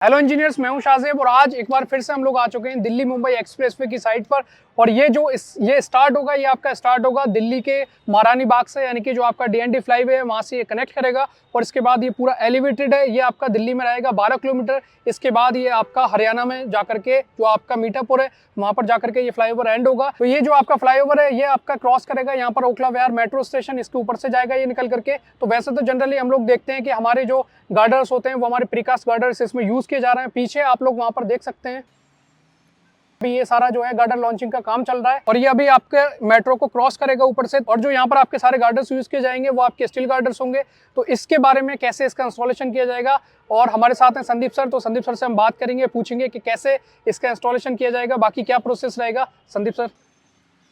Hello engineers, मैं हूं शाहजेब और आज एक बार फिर से हम लोग आ चुके हैं दिल्ली मुंबई एक्सप्रेसवे की साइट पर। और ये स्टार्ट होगा, ये आपका स्टार्ट होगा दिल्ली के महारानी बाग से, यानी कि जो आपका डीएनडी फ्लाईवे है वहां से ये कनेक्ट करेगा। और इसके बाद ये पूरा एलिवेटेड है, ये आपका दिल्ली में रहेगा 12 किलोमीटर। इसके बाद ये आपका हरियाणा में जाकर के जो आपका मीठापुर है वहां पर जाकर के ये फ्लाईओवर एंड होगा। तो ये जो आपका फ्लाईओवर है ये आपका क्रॉस करेगा यहाँ पर ओखला विहार मेट्रो स्टेशन, इसके ऊपर से जाएगा ये निकल करके। तो वैसे तो जनरली हम लोग देखते हैं कि हमारे जो गार्डर्स होते हैं वो हमारे प्रीकास्ट गार्डर्स इसमें यूज किए जा रहे हैं। पीछे आप लोग वहां पर देख सकते हैं अभी ये सारा जो है गार्डर लॉन्चिंग का काम चल रहा है और ये अभी आपके मेट्रो को क्रॉस करेगा ऊपर से। और जो यहाँ पर आपके सारे गार्डर्स यूज किए जाएंगे वो आपके स्टील गार्डर्स होंगे। तो इसके बारे में कैसे इसका इंस्टॉलेशन किया जाएगा, और हमारे साथ हैं संदीप सर, तो संदीप सर से हम बात करेंगे, पूछेंगे कि कैसे इसका इंस्टॉलेशन किया जाएगा, बाकी क्या प्रोसेस रहेगा। संदीप सर,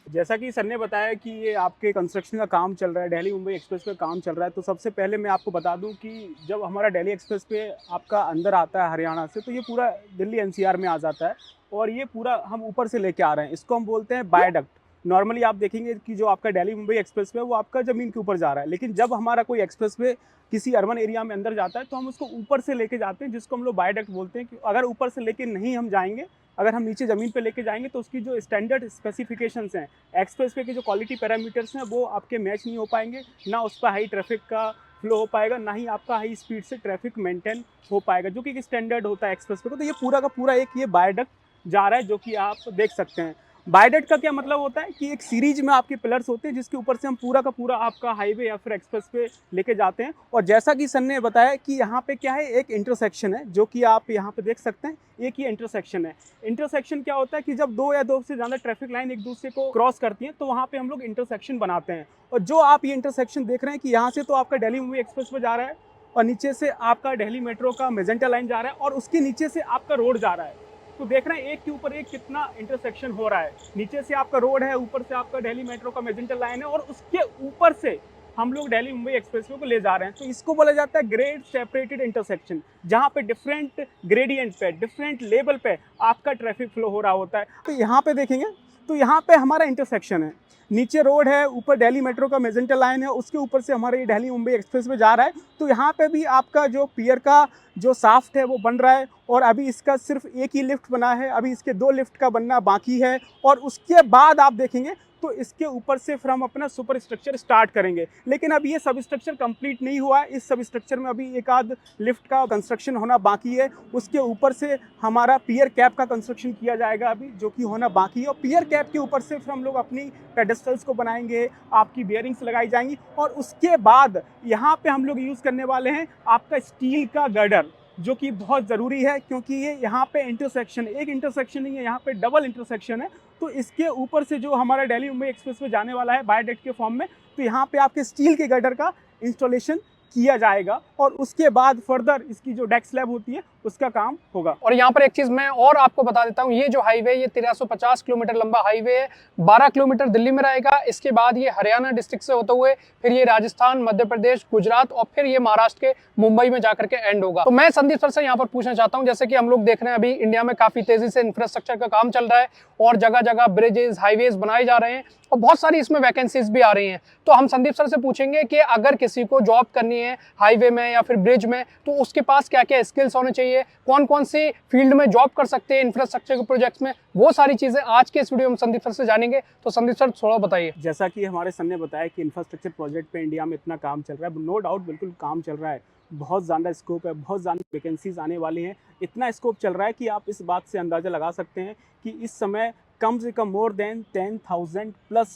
जैसा कि सर ने बताया कि ये आपके कंस्ट्रक्शन का काम चल रहा है, दिल्ली मुंबई एक्सप्रेस पे काम चल रहा है। तो सबसे पहले मैं आपको बता दूं कि जब हमारा दिल्ली एक्सप्रेस पे आपका अंदर आता है हरियाणा से, तो ये पूरा दिल्ली एनसीआर में आ जाता है और ये पूरा हम ऊपर से लेके आ रहे हैं। इसको हम बोलते हैं वायडक्ट। नॉर्मली आप देखेंगे कि जो आपका दिल्ली मुंबई एक्सप्रेस पे है वो आपका ज़मीन के ऊपर जा रहा है, लेकिन जब हमारा कोई एक्सप्रेस वे किसी अर्बन एरिया में अंदर जाता है तो हम उसको ऊपर से लेके जाते हैं, जिसको हम लोग वायडक्ट बोलते हैं। कि अगर ऊपर से लेके नहीं हम जाएंगे, अगर हम नीचे ज़मीन पे लेके जाएंगे तो उसकी जो स्टैंडर्ड स्पेसिफिकेशंस हैं, एक्सप्रेस वे के जो क्वालिटी पैरामीटर्स हैं वो आपके मैच नहीं हो पाएंगे। ना उस पर हाई ट्रैफिक का फ्लो हो पाएगा, ना ही आपका हाई स्पीड से ट्रैफिक मेंटेन हो पाएगा, जो कि एक स्टैंडर्ड होता है एक्सप्रेस वे को। तो ये पूरा का पूरा एक ये वायडक्ट जा रहा है, जो कि आप देख सकते हैं। वायडक्ट का क्या मतलब होता है कि एक सीरीज में आपके पिलर्स होते हैं जिसके ऊपर से हम पूरा का पूरा आपका हाईवे या फिर एक्सप्रेस पे लेके जाते हैं। और जैसा कि सर ने बताया कि यहाँ पे क्या है, एक इंटरसेक्शन है, जो कि आप यहाँ पे देख सकते हैं। एक ही इंटरसेक्शन है। इंटरसेक्शन क्या होता है कि जब दो या दो से ज़्यादा ट्रैफिक लाइन एक दूसरे को क्रॉस करती हैं तो वहाँ पे हम लोग इंटरसेक्शन बनाते हैं। और जो आप ये इंटरसेक्शन देख रहे हैं कि यहाँ से तो आपका दिल्ली मुंबई एक्सप्रेस पे जा रहा है और नीचे से आपका दिल्ली मेट्रो का मेजेंटा लाइन जा रहा है और उसके नीचे से आपका रोड जा रहा है। तो देख रहे हैं एक के ऊपर एक कितना इंटरसेक्शन हो रहा है। नीचे से आपका रोड है, ऊपर से आपका दिल्ली मेट्रो का मेजेंटा लाइन है और उसके ऊपर से हम लोग दिल्ली मुंबई एक्सप्रेसवे को ले जा रहे हैं। तो इसको बोला जाता है ग्रेड सेपरेटेड इंटरसेक्शन, जहाँ पे डिफरेंट ग्रेडियंट पे, डिफरेंट लेवल पे आपका ट्रैफिक फ्लो हो रहा होता है। तो यहाँ पे देखेंगे तो यहाँ पे हमारा इंटरसेक्शन है, नीचे रोड है, ऊपर दिल्ली मेट्रो का मेजेंटा लाइन है, उसके ऊपर से हमारा ये दिल्ली मुंबई एक्सप्रेस में जा रहा है। तो यहाँ पे भी आपका जो पियर का जो साफ्ट है वो बन रहा है और अभी इसका सिर्फ एक ही लिफ्ट बना है, अभी इसके 2 लिफ्ट का बनना बाकी है। और उसके बाद आप देखेंगे तो इसके ऊपर से फिर हम अपना सुपर स्ट्रक्चर स्टार्ट करेंगे। लेकिन अब ये सब स्ट्रक्चर कंप्लीट नहीं हुआ है, इस सब स्ट्रक्चर में अभी एक आध लिफ्ट का कंस्ट्रक्शन होना बाकी है। उसके ऊपर से हमारा पियर कैप का कंस्ट्रक्शन किया जाएगा अभी, जो कि होना बाकी है। और पियर कैप के ऊपर से फिर हम लोग अपनी पेडेस्टल्स को बनाएंगे, आपकी बियरिंग्स लगाई जाएंगी और उसके बाद यहाँ पे हम लोग यूज़ करने वाले हैं आपका स्टील का गर्डर, जो कि बहुत ज़रूरी है क्योंकि ये यहाँ पे इंटरसेक्शन, एक इंटरसेक्शन नहीं है, यहाँ पे डबल इंटरसेक्शन है। तो इसके ऊपर से जो हमारा दिल्ली मुंबई एक्सप्रेस में जाने वाला है वायडक्ट के फॉर्म में, तो यहाँ पे आपके स्टील के गर्डर का इंस्टॉलेशन किया जाएगा और उसके बाद फर्दर इसकी जो डेक स्लैब होती है उसका काम होगा। और यहाँ पर एक चीज मैं और आपको बता देता हूँ, ये जो हाईवे ये 1350 किलोमीटर लंबा हाईवे है। 12 किलोमीटर दिल्ली में रहेगा, इसके बाद ये हरियाणा डिस्ट्रिक्ट से होते हुए फिर ये राजस्थान, मध्य प्रदेश, गुजरात और फिर ये महाराष्ट्र के मुंबई में जाकर के एंड होगा। तो मैं संदीप सर से यहाँ पर पूछना चाहता हूँ, जैसे कि हम लोग देख रहे हैं अभी इंडिया में काफी तेजी से इंफ्रास्ट्रक्चर का काम चल रहा है और जगह जगह ब्रिजेस, हाईवेज बनाए जा रहे हैं और बहुत सारी इसमें वैकेंसीज भी आ रही हैं। तो हम संदीप सर से पूछेंगे कि अगर किसी को जॉब करनी है हाईवे में या फिर ब्रिज में, तो उसके पास क्या क्या स्किल्स होने चाहिए, कौन कौन सी फील्ड में जॉब कर सकते हैं इंफ्रास्ट्रक्चर के प्रोजेक्ट्स में, वो सारी चीजें आज के इस वीडियो में संदीप सर से जानेंगे। तो संदीप सर थोड़ा बताइए। जैसा कि हमारे सर ने बताया कि इंफ्रास्ट्रक्चर प्रोजेक्ट पे इंडिया में इतना काम चल रहा है, नो डाउट बिल्कुल काम चल रहा है, बहुत ज़्यादा स्कोप है, बहुत ज़्यादा वैकेंसीज आने वाली हैं। इतना स्कोप चल रहा है कि आप इस बात से अंदाज़ा लगा सकते हैं कि इस समय कम से कम मोर देन 10,000 प्लस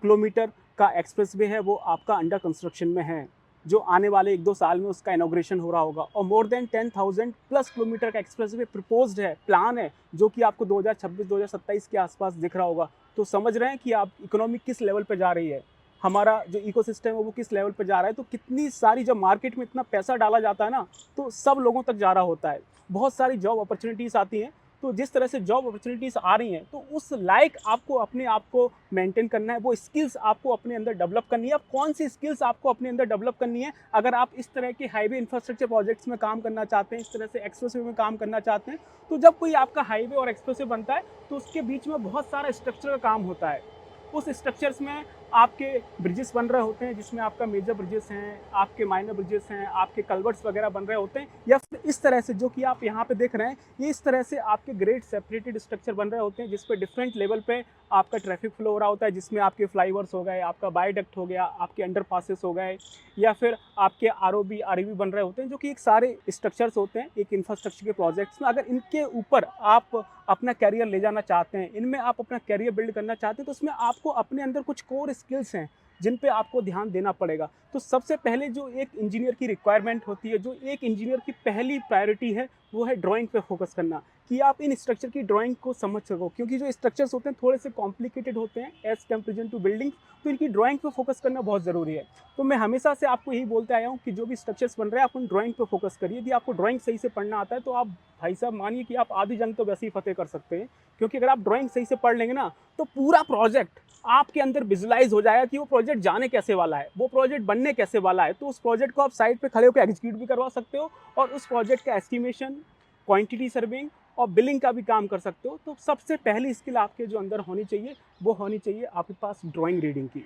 किलोमीटर का एक्सप्रेस वे है वो आपका अंडर कंस्ट्रक्शन में है, जो आने वाले 1-2 साल में उसका इनॉग्रेशन हो रहा होगा। और मोर देन 10,000 प्लस किलोमीटर का एक्सप्रेस वे प्रपोज्ड है, प्लान है, जो कि आपको 2026-2027 के आसपास दिख रहा होगा। तो समझ रहे हैं कि आप इकोनॉमी किस लेवल पे जा रही है, हमारा जो इकोसिस्टम है वो किस लेवल पे जा रहा है। तो कितनी सारी, जब मार्केट में इतना पैसा डाला जाता है ना, तो सब लोगों तक जा रहा होता है, बहुत सारी जॉब अपॉर्चुनिटीज़ आती हैं। तो जिस तरह से जॉब अपॉर्चुनिटीज़ आ रही हैं, तो उस लाइक आपको अपने आप को मेंटेन करना है, वो स्किल्स आपको अपने अंदर डेवलप करनी है। अब कौन सी स्किल्स आपको अपने अंदर डेवलप करनी है, अगर आप इस तरह के हाईवे इंफ्रास्ट्रक्चर प्रोजेक्ट्स में काम करना चाहते हैं, इस तरह से एक्सप्रेसवे में काम करना चाहते हैं, तो जब कोई आपका हाईवे और एक्सप्रेसवे बनता है तो उसके बीच में बहुत सारा स्ट्रक्चर का काम होता है। उस स्ट्रक्चर्स में आपके ब्रिजेस बन रहे होते हैं जिसमें आपका मेजर ब्रिजेस हैं, आपके माइनर ब्रिजेस हैं, आपके कल्वर्ट्स वगैरह बन रहे होते हैं, या फिर इस तरह से जो कि आप यहाँ पे देख रहे हैं, ये इस तरह से आपके ग्रेड सेपरेटेड स्ट्रक्चर बन रहे होते हैं जिस पे डिफरेंट लेवल पे आपका ट्रैफिक फ्लो हो रहा होता है, जिसमें आपके फ्लाईओवर्स हो गए, आपका बायोडक्ट हो गया, आपके अंडरपासेस हो गए, या फिर आपके आरओबी आरईबी बन रहे होते हैं, जो कि एक सारे स्ट्रक्चर्स होते हैं एक इंफ्रास्ट्रक्चर के प्रोजेक्ट्स में। अगर इनके ऊपर आप अपना कैरियर ले जाना चाहते हैं, इनमें आप अपना कैरियर बिल्ड करना चाहते हैं, तो उसमें आपको अपने अंदर कुछ कोर स्किल्स हैं जिन पे आपको ध्यान देना पड़ेगा। तो सबसे पहले जो एक इंजीनियर की रिक्वायरमेंट होती है, जो एक इंजीनियर की पहली प्रायोरिटी है, वो है ड्राइंग पे फोकस करना, कि आप इन स्ट्रक्चर की ड्राइंग को समझ सको, क्योंकि जो स्ट्रक्चर्स होते हैं थोड़े से कॉम्प्लिकेटेड होते हैं एज कंपेरिजन टू बिल्डिंग, तो इनकी ड्राइंग पे फोकस करना बहुत ज़रूरी है। तो मैं हमेशा से आपको यही बोलते आया हूँ कि जो भी स्ट्रक्चर्स बन रहे हैं आप उन ड्राइंग पे फोकस करिए। यदि आपको ड्राइंग सही से पढ़ना आता है तो आप भाई साहब मानिए कि आप आधी जंग तो वैसे ही फतेह कर सकते हैं, क्योंकि अगर आप ड्राइंग सही से पढ़ लेंगे ना तो पूरा प्रोजेक्ट आपके अंदर विजुलाइज हो जाएगा कि वो प्रोजेक्ट जाने कैसे वाला है, वो प्रोजेक्ट बनने कैसे वाला है। तो उस प्रोजेक्ट को आप साइड पे खड़े होकर एग्जीक्यूट भी करवा सकते हो और उस प्रोजेक्ट का एस्टिमेशन, क्वांटिटी सर्विंग और बिलिंग का भी काम कर सकते हो। तो सबसे पहली स्किल आपके जो अंदर होनी चाहिए वो होनी चाहिए आपके पास ड्राइंग रीडिंग की।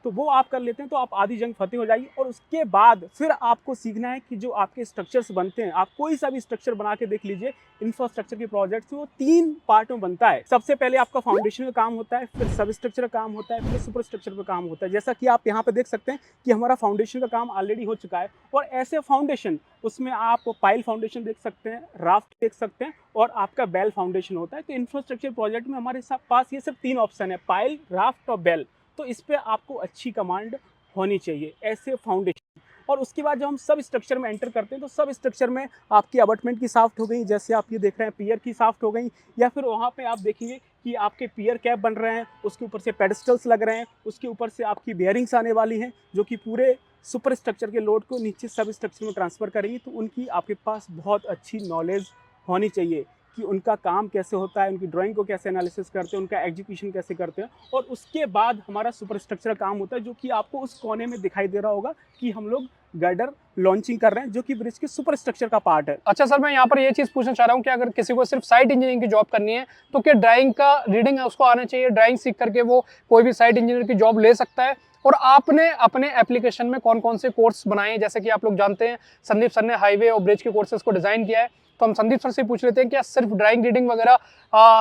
तो वो आप कर लेते हैं तो आप आधी जंग फतेह हो जाएगी। और उसके बाद फिर आपको सीखना है कि जो आपके स्ट्रक्चर्स बनते हैं, आप कोई सा भी स्ट्रक्चर बना के देख लीजिए, इंफ्रास्ट्रक्चर के प्रोजेक्ट्स वो 3 पार्ट में बनता है। सबसे पहले आपका फाउंडेशन का काम होता है, फिर सब स्ट्रक्चर का काम होता है, फिर सुपर स्ट्रक्चर का काम होता है। जैसा कि आप यहाँ पे देख सकते हैं कि हमारा फाउंडेशन का काम ऑलरेडी हो चुका है। और ऐसे फाउंडेशन, उसमें आप पाइल फाउंडेशन देख सकते हैं, राफ्ट देख सकते हैं और आपका बेल फाउंडेशन होता है। तो इंफ्रास्ट्रक्चर प्रोजेक्ट में हमारे पास ये सिर्फ 3 ऑप्शन है, पाइल, राफ्ट और बेल। तो इस पे आपको अच्छी कमांड होनी चाहिए ऐसे फाउंडेशन। और उसके बाद जब हम सब स्ट्रक्चर में एंटर करते हैं तो सब स्ट्रक्चर में आपकी अबटमेंट की साफ्ट हो गई, जैसे आप ये देख रहे हैं पियर की साफ्ट हो गई, या फिर वहाँ पे आप देखेंगे कि आपके पियर कैप बन रहे हैं, उसके ऊपर से पेडस्टल्स लग रहे हैं, उसके ऊपर से आपकी बेयरिंग्स आने वाली हैं जो कि पूरे सुपर स्ट्रक्चर के लोड को नीचे सब स्ट्रक्चर में ट्रांसफ़र करेंगी। तो उनकी आपके पास बहुत अच्छी नॉलेज होनी चाहिए कि उनका काम कैसे होता है, उनकी ड्राइंग को कैसे एनालिसिस करते हैं, उनका एग्जीक्यूशन कैसे करते हैं। और उसके बाद हमारा सुपर स्ट्रक्चर काम होता है, जो कि आपको उस कोने में दिखाई दे रहा होगा कि हम लोग गर्डर लॉन्चिंग कर रहे हैं, जो कि ब्रिज के सुपर स्ट्रक्चर का पार्ट है। अच्छा सर, मैं यहाँ पर ये चीज़ पूछना चाह रहा हूँ कि अगर किसी को सिर्फ साइट इंजीनियरिंग की जॉब करनी है तो क्या ड्राइंग का रीडिंग है उसको आना चाहिए, ड्राइंग सीख करके वो कोई भी साइट इंजीनियर की जॉब ले सकता है? और आपने अपने एप्लीकेशन में कौन कौन से कोर्स बनाए हैं? जैसे कि आप लोग जानते हैं संदीप सर ने हाईवे और ब्रिज के कोर्सेज को डिज़ाइन किया है, तो हम संदीप सर से पूछ लेते हैं क्या सिर्फ ड्राइंग रीडिंग वगैरह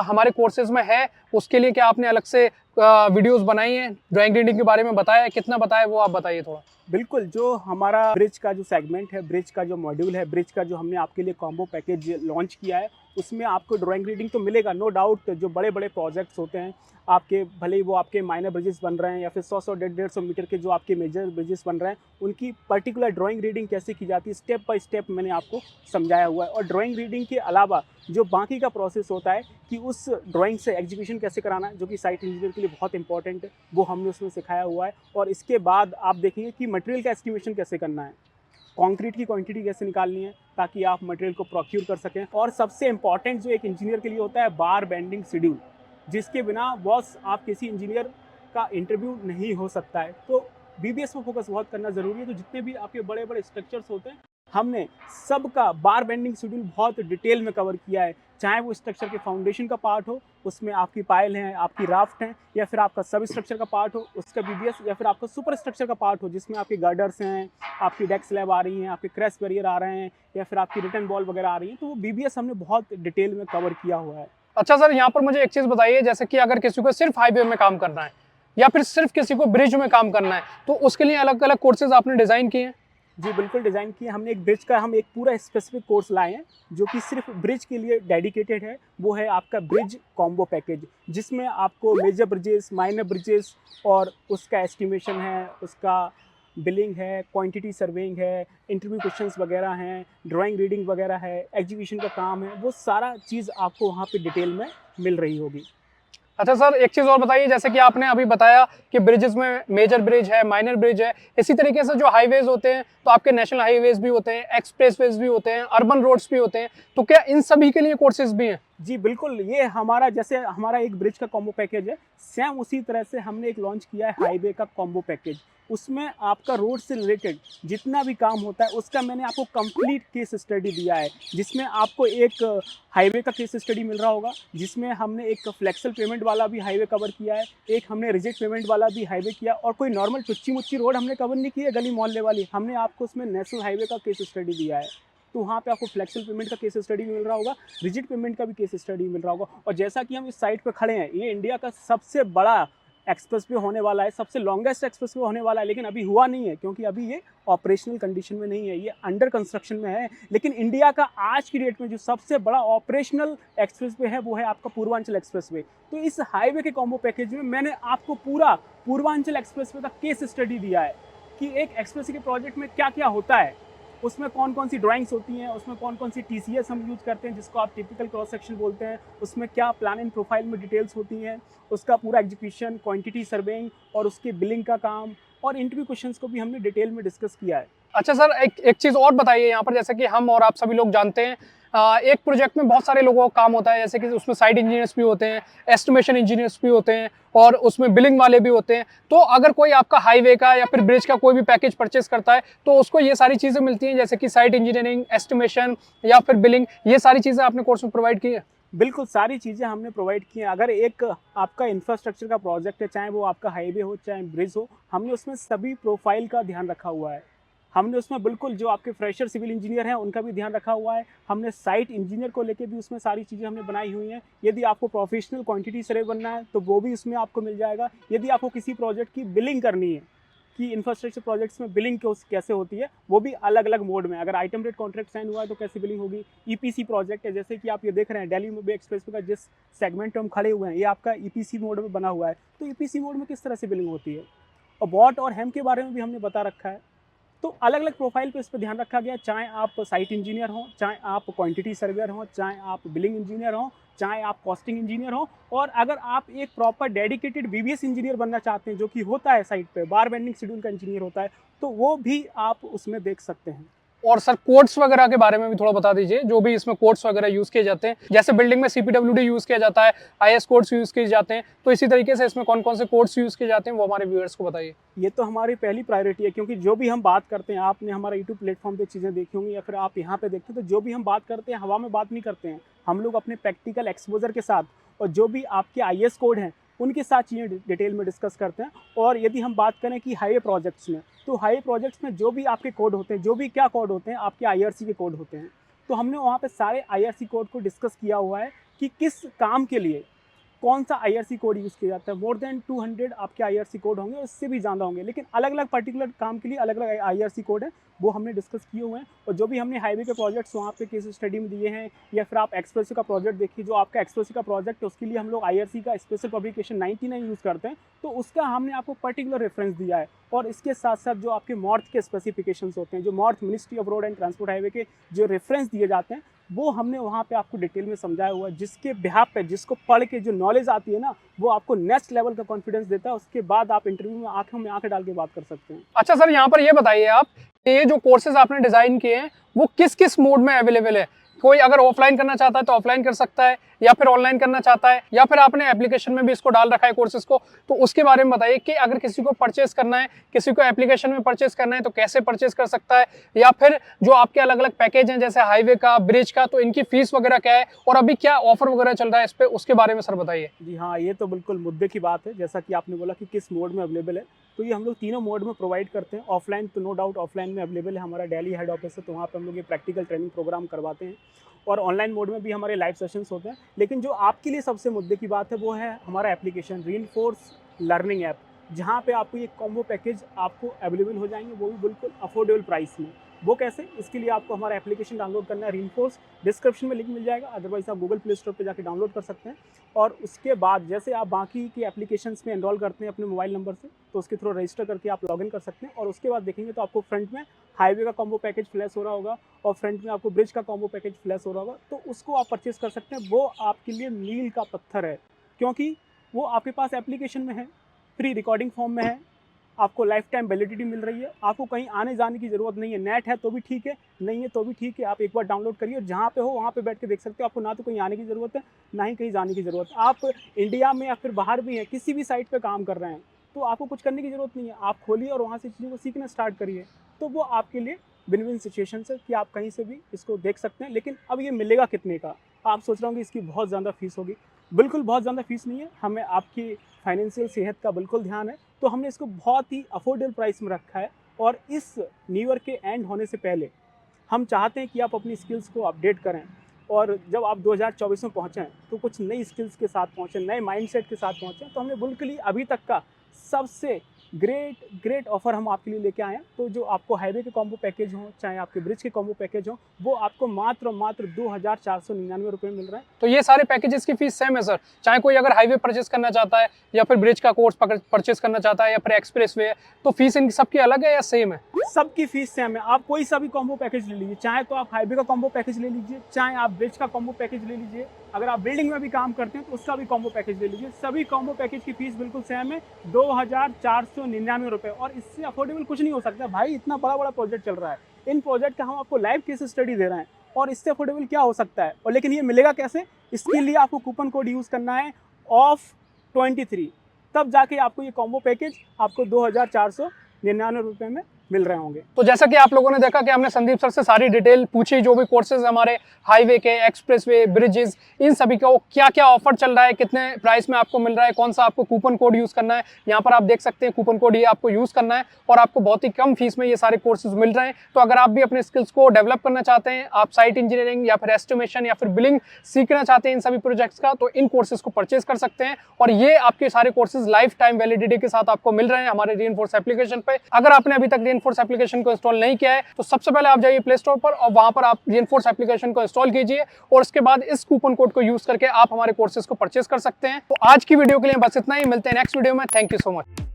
हमारे कोर्सेज में है? उसके लिए क्या आपने अलग से वीडियोस बनाई हैं, ड्राइंग रीडिंग के बारे में बताया है, कितना बताया वो आप बताइए थोड़ा। बिल्कुल, जो हमारा ब्रिज का जो सेगमेंट है, ब्रिज का जो मॉड्यूल है, ब्रिज का जो हमने आपके लिए कॉम्बो पैकेज लॉन्च किया है, उसमें आपको ड्राइंग रीडिंग तो मिलेगा नो डाउट। जो बड़े बड़े प्रोजेक्ट्स होते हैं आपके, भले ही वो आपके माइनर ब्रिजेस बन रहे हैं या फिर 100-100, 150-150 मीटर के जो आपके मेजर ब्रिजेस बन रहे हैं, उनकी पर्टिकुलर ड्राइंग रीडिंग कैसे की जाती है स्टेप बाय स्टेप मैंने आपको समझाया हुआ है। और ड्राइंग रीडिंग के अलावा जो बाकी का प्रोसेस होता है कि उस ड्राइंग से एग्जीक्यूशन कैसे कराना है, जो कि साइट इंजीनियर के लिए बहुत इंपॉर्टेंट है, वो हमने उसमें सिखाया हुआ है। और इसके बाद आप देखेंगे कि मटेरियल का एस्टिमेशन कैसे करना है, कंक्रीट की क्वांटिटी कैसे निकालनी है ताकि आप मटेरियल को प्रोक्यूर कर सकें। और सबसे इंपॉर्टेंट जो एक इंजीनियर के लिए होता है, बार बेंडिंग शेड्यूल, जिसके बिना बॉस आप किसी इंजीनियर का इंटरव्यू नहीं हो सकता है। तो बीबीएस पर फोकस बहुत करना ज़रूरी है। तो जितने भी आपके बड़े बड़े स्ट्रक्चर्स होते हैं, हमने सबका बार बेंडिंग शेड्यूल बहुत डिटेल में कवर किया है, चाहे वो स्ट्रक्चर के फाउंडेशन का पार्ट हो, उसमें आपकी पाइल हैं, आपकी राफ्ट हैं, या फिर आपका सब स्ट्रक्चर का पार्ट हो उसका बीबीएस, या फिर आपका सुपर स्ट्रक्चर का पार्ट हो जिसमें आपके गर्डर्स हैं, आपकी डेक स्लैब आ रही हैं, आपके क्रैश बैरियर आ रहे हैं, या फिर आपकी रिटर्न बॉल वगैरह आ रही हैं। तो वो बीबीएस हमने बहुत डिटेल में कवर किया हुआ है। अच्छा सर, यहाँ पर मुझे एक चीज़ बताइए, जैसे कि अगर किसी को सिर्फ हाईवे में काम करना है या फिर सिर्फ किसी को ब्रिज में काम करना है, तो उसके लिए अलग अलग कोर्सेज आपने डिज़ाइन किए हैं? जी बिल्कुल, डिज़ाइन किए हमने। एक ब्रिज का हम एक पूरा स्पेसिफिक कोर्स लाए हैं जो कि सिर्फ ब्रिज के लिए डेडिकेटेड है। वो है आपका ब्रिज कॉम्बो पैकेज, जिसमें आपको मेजर ब्रिजेस, माइनर ब्रिजेस और उसका एस्टिमेशन है, उसका बिलिंग है, क्वांटिटी सर्वेइंग है, इंटरव्यू क्वेश्चंस वगैरह हैं, ड्राइंग रीडिंग वगैरह है, एग्जीक्यूशन का काम है, वो सारा चीज़ आपको वहाँ पे डिटेल में मिल रही होगी। अच्छा सर, एक चीज़ और बताइए, जैसे कि आपने अभी बताया कि ब्रिजेस में मेजर ब्रिज है, माइनर ब्रिज है, इसी तरीके से जो हाईवेज होते हैं तो आपके नेशनल हाईवेज भी होते हैं, एक्सप्रेसवेज भी होते हैं, अर्बन रोड्स भी होते हैं, तो क्या इन सभी के लिए कोर्सेज भी हैं? जी बिल्कुल, ये हमारा जैसे हमारा एक ब्रिज का कॉम्बो पैकेज है, सेम उसी तरह से हमने एक लॉन्च किया है हाईवे का कॉम्बो पैकेज। उसमें आपका रोड से रिलेटेड जितना भी काम होता है, उसका मैंने आपको कंप्लीट केस स्टडी दिया है, जिसमें आपको एक हाईवे का केस स्टडी मिल रहा होगा, जिसमें हमने एक फ्लेक्सिबल पेमेंट वाला भी हाईवे कवर किया है, एक हमने रिजिड पेमेंट वाला भी हाईवे किया, और कोई नॉर्मल टुच्ची-मुच्ची रोड हमने कवर नहीं की है गली मोहल्ले वाली, हमने आपको उसमें नेशनल हाईवे का केस स्टडी दिया है। तो वहाँ पे आपको फ्लेक्सिबल पेमेंट का केस स्टडी भी मिल रहा होगा, रिजिड पेमेंट का भी केस स्टडी मिल रहा होगा। और जैसा कि हम इस साइट पे खड़े हैं, ये इंडिया का सबसे बड़ा एक्सप्रेसवे होने वाला है, सबसे लॉन्गेस्ट एक्सप्रेसवे होने वाला है, लेकिन अभी हुआ नहीं है क्योंकि अभी ये ऑपरेशनल कंडीशन में नहीं है, ये अंडर कंस्ट्रक्शन में है। लेकिन इंडिया का आज की डेट में जो सबसे बड़ा ऑपरेशनल एक्सप्रेसवे है, वो है आपका पूर्वांचल एक्सप्रेसवे। तो इस हाईवे के कॉम्बो पैकेज में मैंने आपको पूरा पूर्वांचल एक्सप्रेसवे का केस स्टडी दिया है कि एक एक्सप्रेसवे के प्रोजेक्ट में क्या क्या होता है, उसमें कौन कौन सी ड्राइंग्स होती हैं, उसमें कौन कौन सी टीसीएस हम यूज़ करते हैं जिसको आप टिपिकल क्रॉस सेक्शन बोलते हैं, उसमें क्या प्लान एंड प्रोफाइल में डिटेल्स होती हैं, उसका पूरा एग्जीक्यूशन, क्वांटिटी सर्वेइंग और उसके बिलिंग का काम, और इंटरव्यू क्वेश्चंस को भी हमने डिटेल में डिस्कस किया है। अच्छा सर, एक चीज़ और बताइए यहाँ पर, जैसे कि हम और आप सभी लोग जानते हैं एक प्रोजेक्ट में बहुत सारे लोगों का काम होता है, जैसे कि उसमें साइट इंजीनियर्स भी होते हैं, एस्टिमेशन इंजीनियर्स भी होते हैं, और उसमें बिलिंग वाले भी होते हैं। तो अगर कोई आपका हाईवे का या फिर ब्रिज का कोई भी पैकेज परचेस करता है तो उसको ये सारी चीज़ें मिलती हैं, जैसे कि साइट इंजीनियरिंग, एस्टिमेशन या फिर बिलिंग, ये सारी चीज़ें आपने कोर्स में प्रोवाइड की है? बिल्कुल, सारी चीज़ें हमने प्रोवाइड की हैं। अगर एक आपका इंफ्रास्ट्रक्चर का प्रोजेक्ट है, चाहे वो आपका हाईवे हो, चाहे ब्रिज हो, हमने उसमें सभी प्रोफाइल का ध्यान रखा हुआ है। हमने उसमें बिल्कुल जो आपके फ्रेशर सिविल इंजीनियर हैं, उनका भी ध्यान रखा हुआ है। हमने साइट इंजीनियर को लेके भी उसमें सारी चीज़ें हमने बनाई हुई हैं। यदि आपको प्रोफेशनल क्वांटिटी सर्वे बनना है, तो वो भी उसमें आपको मिल जाएगा। यदि आपको किसी प्रोजेक्ट की बिलिंग करनी है, कि इंफ्रास्ट्रक्चर प्रोजेक्ट्स में बिलिंग कैसे होती है, वो भी अलग अलग मोड में। अगर आइटम रेट कॉन्ट्रैक्ट साइन हुआ है तो कैसे बिलिंग होगी। ईपीसी प्रोजेक्ट है, जैसे कि आप ये देख रहे हैं दिल्ली मुंबई एक्सप्रेसवे का जिस सेगमेंट में हम खड़े हुए हैं, ये आपका ईपीसी मोड में बना हुआ है। तो ईपीसी मोड में किस तरह से बिलिंग होती है, और बॉट और हेम के बारे में भी हमने बता रखा है। तो अलग अलग प्रोफाइल पे इस पर ध्यान रखा गया, चाहे आप साइट इंजीनियर हों, चाहे आप क्वांटिटी सर्वेयर हों, चाहे आप बिलिंग इंजीनियर हों, चाहे आप कॉस्टिंग इंजीनियर हों, और अगर आप एक प्रॉपर डेडिकेटेड बीबीएस इंजीनियर बनना चाहते हैं, जो कि होता है साइट पे, बार बेंडिंग शेड्यूल का इंजीनियर होता है, तो वो भी आप उसमें देख सकते हैं। और सर कोड्स वगैरह के बारे में भी थोड़ा बता दीजिए, जो भी इसमें कोड्स वगैरह यूज़ किए जाते हैं, जैसे बिल्डिंग में सीपीडब्ल्यूडी यूज़ किया जाता है, आईएस कोड्स यूज़ किए जाते हैं, तो इसी तरीके से इसमें कौन कौन से कोड्स यूज़ किए जाते हैं, वो हमारे व्यूअर्स को बताइए। ये तो हमारी पहली प्रायोरिटी है, क्योंकि जो भी हम बात करते हैं, आपने हमारा यूट्यूब प्लेटफॉर्म पे चीज़ें देखी होंगी या फिर आप यहाँ पे देखते हैं, तो जो भी हम बात करते हैं, हवा में बात नहीं करते हैं। हम लोग अपने प्रैक्टिकल एक्सपोजर के साथ, और जो भी आपके आईएस कोड हैं, उनके साथ चीज़ें डिटेल में डिस्कस करते हैं। और यदि हम बात करें कि हाईवे प्रोजेक्ट्स में, तो हाईवे प्रोजेक्ट्स में जो भी आपके कोड होते हैं, जो भी क्या कोड होते हैं, आपके आईआरसी के कोड होते हैं। तो हमने वहाँ पे सारे आईआरसी कोड को डिस्कस किया हुआ है कि किस काम के लिए कौन सा आईआरसी कोड यूज़ किया जाता है। मोर देन 200 आपके आईआरसी कोड होंगे, उससे भी ज़्यादा होंगे, लेकिन अलग अलग पर्टिकुलर काम के लिए अलग अलग आईआरसी कोड है, वो हमने डिस्कस किए हुए हैं। और जो भी हमने हाईवे के प्रोजेक्ट्स वहाँ पे केस स्टडी में दिए हैं, या फिर आप एक्सप्रेसवे का प्रोजेक्ट देखिए, जो आपका एक्सप्रेसवे का प्रोजेक्ट है, उसके लिए हम लोग आईआरसी का स्पेशल पब्लिकेशन 99 यूज़ करते हैं, तो उसका हमने आपको पर्टिकुलर रेफरेंस दिया है। और इसके साथ साथ जो आपके मॉर्थ के स्पेसिफिकेशंस होते हैं, जो मॉर्थ ministry of road and transport highway के जो रेफरेंस दिए जाते हैं, वो हमने वहाँ पे आपको डिटेल में समझाया हुआ है, जिसके बिहाफ पे, जिसको पढ़ के जो नॉलेज आती है ना, वो आपको नेक्स्ट लेवल का कॉन्फिडेंस देता है। उसके बाद आप इंटरव्यू में आंखें डाल के बात कर सकते हैं। अच्छा सर, यहाँ पर ये बताइए आप, ये जो कोर्सेज आपने डिज़ाइन किए हैं वो किस किस मोड में अवेलेबल है? कोई अगर ऑफलाइन करना चाहता है तो ऑफलाइन कर सकता है, या फिर ऑनलाइन करना चाहता है, या फिर आपने एप्लीकेशन में भी इसको डाल रखा है कोर्सेज को, तो उसके बारे में बताइए कि अगर किसी को परचेस करना है, किसी को एप्लीकेशन में परचेस करना है, तो कैसे परचेस कर सकता है, या फिर जो आपके अलग अलग पैकेज हैं जैसे हाईवे का, ब्रिज का, तो इनकी फीस वगैरह क्या है, और अभी क्या ऑफर वगैरह चल रहा है इस पर, उसके बारे में सर बताइए। जी हाँ, ये तो बिल्कुल मुद्दे की बात है। जैसा कि आपने बोला कि किस मोड में अवेलेबल है, तो ये हम लोग तीनों मोड में प्रोवाइड करते हैं। ऑफलाइन तो नो डाउट ऑफलाइन में अवेलेबल है, हमारा दिल्ली हेड ऑफिस है, तो वहाँ पे हम लोग ये प्रैक्टिकल ट्रेनिंग प्रोग्राम करवाते हैं। और ऑनलाइन मोड में भी हमारे लाइव सेशंस होते हैं। लेकिन जो आपके लिए सबसे मुद्दे की बात है, वो है हमारा एप्लीकेशन रीइंफोर्स लर्निंग ऐप, जहाँ पे आपको ये कॉम्बो पैकेज आपको अवेलेबल हो जाएंगे, वो भी बिल्कुल अफोर्डेबल प्राइस में। वो कैसे? इसके लिए आपको हमारा एप्लीकेशन डाउनलोड करना है, रीइंफोर्स। डिस्क्रिप्शन में लिंक मिल जाएगा, अदरवाइज आप गूगल प्ले स्टोर पे जाके डाउनलोड कर सकते हैं। और उसके बाद जैसे आप बाकी की एप्लीकेशंस में एनरोल करते हैं अपने मोबाइल नंबर से, तो उसके थ्रू रजिस्टर करके आप लॉगिन कर सकते हैं। और उसके बाद देखेंगे तो आपको फ्रंट में हाईवे का कॉम्बो पैकेज फ्लैश हो रहा होगा, और फ्रंट में आपको ब्रिज का कॉम्बो पैकेज फ्लैश हो रहा होगा, तो उसको आप परचेज कर सकते हैं। वो आपके लिए मील का पत्थर है, क्योंकि वो आपके पास एप्लीकेशन में है, प्री रिकॉर्डिंग फॉर्म में है, आपको लाइफ टाइम वैलिडिटी मिल रही है, आपको कहीं आने जाने की ज़रूरत नहीं है। नेट है तो भी ठीक है, नहीं है तो भी ठीक है, आप एक बार डाउनलोड करिए, जहाँ पे हो वहाँ पे बैठ के देख सकते हो। आपको ना तो कहीं आने की ज़रूरत है, ना ही कहीं जाने की ज़रूरत है। आप इंडिया में या फिर बाहर भी हैं, किसी भी साइट पे काम कर रहे हैं, तो आपको कुछ करने की ज़रूरत नहीं है। आप खोलिए और वहाँ से चीज़ों को सीखना स्टार्ट करिए। तो वो आपके लिए विन विन सिचुएशन है कि आप कहीं से भी इसको देख सकते हैं। लेकिन अब ये मिलेगा कितने का? आप सोच रहे होंगे इसकी बहुत ज़्यादा फीस होगी। बिल्कुल बहुत ज़्यादा फीस नहीं है, हमें आपकी फाइनेंशियल सेहत का बिल्कुल ध्यान है, तो हमने इसको बहुत ही अफोर्डेबल प्राइस में रखा है। और इस न्यू ईयर के एंड होने से पहले हम चाहते हैं कि आप अपनी स्किल्स को अपडेट करें, और जब आप 2024 में पहुँचें तो कुछ नई स्किल्स के साथ पहुँचें, नए माइंडसेट के साथ पहुँचें। तो हमने बिल्कुल ही अभी तक का सबसे ग्रेट ऑफर हम आपके लिए लेके आए हैं। तो जो आपको हाईवे के कॉम्बो पैकेज हो, चाहे आपके ब्रिज के कॉम्बो पैकेज हो, वो आपको मात्र 2,499 रुपये मिल रहा है। तो ये सारे पैकेजेस की फीस सेम है सर? चाहे कोई अगर हाईवे परचेस करना चाहता है या फिर ब्रिज का कोर्स परचेस करना चाहता है या फिर एक्सप्रेस वे है, तो फीस इनकी सबकी अलग है या सेम है? सबकी फीस सेम है। आप कोई सा भी कॉम्बो पैकेज ले लीजिए, चाहे तो आप हाईवे का कॉम्बो पैकेज ले लीजिए, चाहे आप ब्रिज का कॉम्बो पैकेज ले लीजिए, अगर आप बिल्डिंग में भी काम करते हैं तो उसका भी कॉम्बो पैकेज ले लीजिए। सभी कॉम्बो पैकेज की फीस बिल्कुल सेम है, 2,499 रुपये। और इससे अफोर्डेबल कुछ नहीं हो सकता भाई, इतना बड़ा बड़ा प्रोजेक्ट चल रहा है, इन प्रोजेक्ट का हम आपको लाइव केस स्टडी दे रहे हैं, और इससे अफोर्डेबल क्या हो सकता है? और लेकिन ये मिलेगा कैसे? इसके लिए आपको कूपन कोड यूज़ करना है OFF23, तब जाके आपको ये कॉम्बो पैकेज आपको 2,499 रुपये में मिल रहे होंगे। तो जैसा कि आप लोगों ने देखा कि हमने संदीप सर से सारी डिटेल पूछी, जो भी कोर्सेज हमारे हाईवे के, एक्सप्रेसवे, ब्रिजेस, इन सभी का क्या क्या ऑफर चल रहा है, कितने प्राइस में आपको मिल रहा है, कौन सा आपको कूपन कोड यूज़ करना है। यहाँ पर आप देख सकते हैं कूपन कोड ये आपको यूज़ करना है, और आपको बहुत ही कम फीस में ये सारे कोर्सेज मिल रहे हैं। तो अगर आप भी अपने स्किल्स को डेवलप करना चाहते हैं, आप साइट इंजीनियरिंग या फिर एस्टिमेशन या फिर बिलिंग सीखना चाहते हैं इन सभी प्रोजेक्ट्स का, तो इन कोर्सेज को परचेज कर सकते हैं। और ये आपके सारे कोर्सेज लाइफ टाइम वैलिडिटी के साथ आपको मिल रहे हैं हमारे रीइंफोर्स एप्लीकेशन पे। अगर आपने अभी तक रीइंफोर्स एप्लीकेशन को इंस्टॉल नहीं किया है, तो सबसे पहले आप जाइए प्ले स्टोर पर और वहां पर आप रीइंफोर्स एप्लीकेशन को इंस्टॉल कीजिए, और उसके बाद इस कूपन कोड को यूज करके आप हमारे कोर्सेज को परचेज कर सकते हैं। तो आज की वीडियो के लिए बस इतना ही, मिलते हैं नेक्स्ट वीडियो में। Thank you so much.